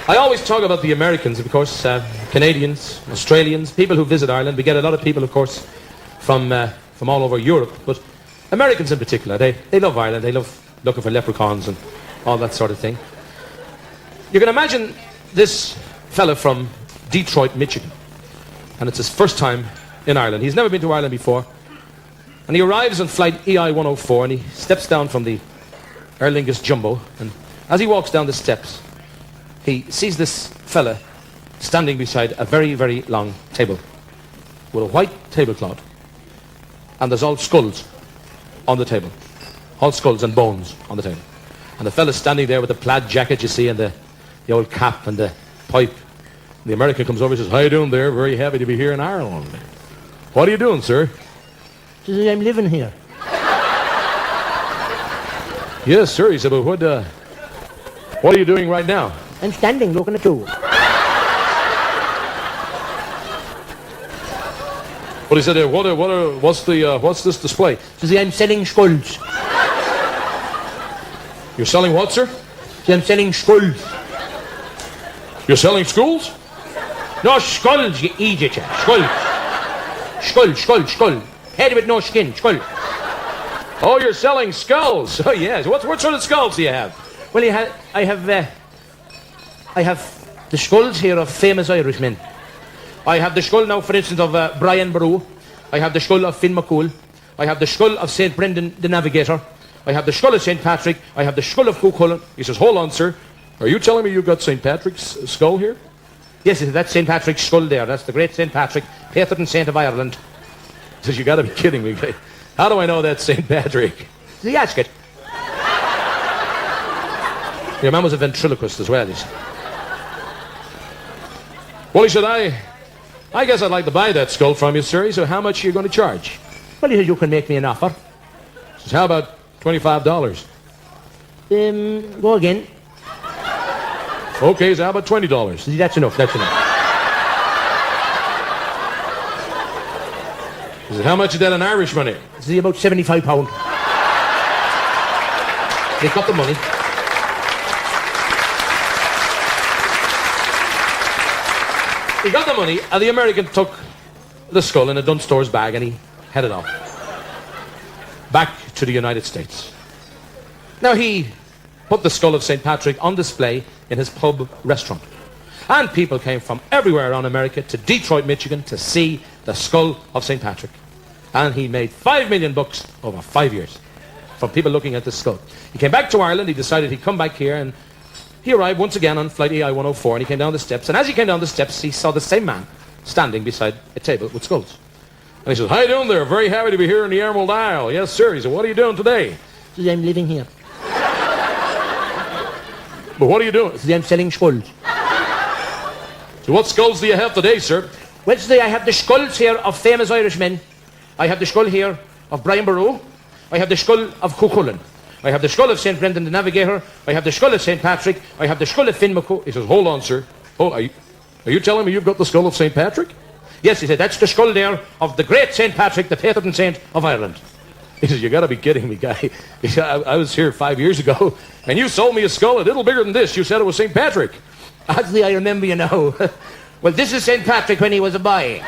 I always talk about the Americans, of course, Canadians, Australians, people who visit Ireland. We get a lot of people, of course, from all over Europe, but Americans in particular, they love Ireland. They love looking for leprechauns and all that sort of thing. You can imagine this fella from Detroit, Michigan, and it's his first time in Ireland. He's never been to Ireland before, and he arrives on flight EI-104, and he steps down from the Aer Lingus Jumbo, and as he walks down the steps, he sees this fella standing beside a very, very long table with a white tablecloth, and there's all skulls on the table. All skulls and bones on the table. And the fella's standing there with the plaid jacket, you see, and the old cap and the pipe. And the American comes over and says, "How you doing there? Very happy to be here in Ireland." "What are you doing, sir?" He says, "I'm living here." "Yes, sir." He said, "But what are you doing right now?" "I'm standing looking at you." But he said, "What's this display?" He says, "I'm selling skulls." "You're selling what, sir?" He says, "I'm selling skulls." "You're selling schools?" "No, skulls, you idiot, you. Skulls. Skull. Head with no skin, skull. "Oh, you're selling skulls." "Oh, yes. What sort of skulls do you have?" Well, I have the skulls here of famous Irishmen. I have the skull now, for instance, of Brian Boru. I have the skull of Finn McCool. I have the skull of St. Brendan the Navigator. I have the skull of St. Patrick. I have the skull of Cuchulainn. He says, "Hold on, sir. Are you telling me you've got St. Patrick's skull here?" Yes, that's St. Patrick's skull there. That's the great St. Patrick, patron saint of Ireland. He says, "You got to be kidding me. How do I know that's St. Patrick?" The asket. Your man was a ventriloquist as well, he said. "Well," he said, I guess I'd like to buy that skull from you, sir." He said, "How much are you going to charge?" Well, he said, "You can make me an offer." He says, "How about $25? Go again. "Okay, so how about $20? See, that's enough. He said, "How much is that in Irish money?" See, about £75. They got the money. He got the money, and the American took the skull in a Dunstore's bag, and he headed off back to the United States. Now, he put the skull of St. Patrick on display in his pub restaurant, and people came from everywhere around America to Detroit, Michigan, to see the skull of St. Patrick. And he made $5 million over 5 years from people looking at this skull. He came back to Ireland. He decided he'd come back here, and he arrived once again on flight EI-104, and he came down the steps, and as he came down the steps, he saw the same man standing beside a table with skulls. And he says, "How you doing there? Very happy to be here in the Emerald Isle." "Yes, sir." He said, "What are you doing today?" He says, "I'm living here." "But what are you doing?" He says, "I'm selling skulls." "So what skulls do you have today, sir?" Well, today I have the skulls here of famous Irishmen. I have the skull here of Brian Boru. I have the skull of Cuchulainn. I have the skull of St. Brendan the Navigator. I have the skull of St. Patrick. I have the skull of Finn McCool. He says, "Hold on, sir. Are you telling me you've got the skull of St. Patrick?" "Yes," he said, "that's the skull there of the great St. Patrick, the patron saint of Ireland." He says, "You got to be kidding me, guy. He said, I was here 5 years ago, and you sold me a skull a little bigger than this. You said it was St. Patrick." Actually, I remember you now. Well, this is St. Patrick when he was a boy.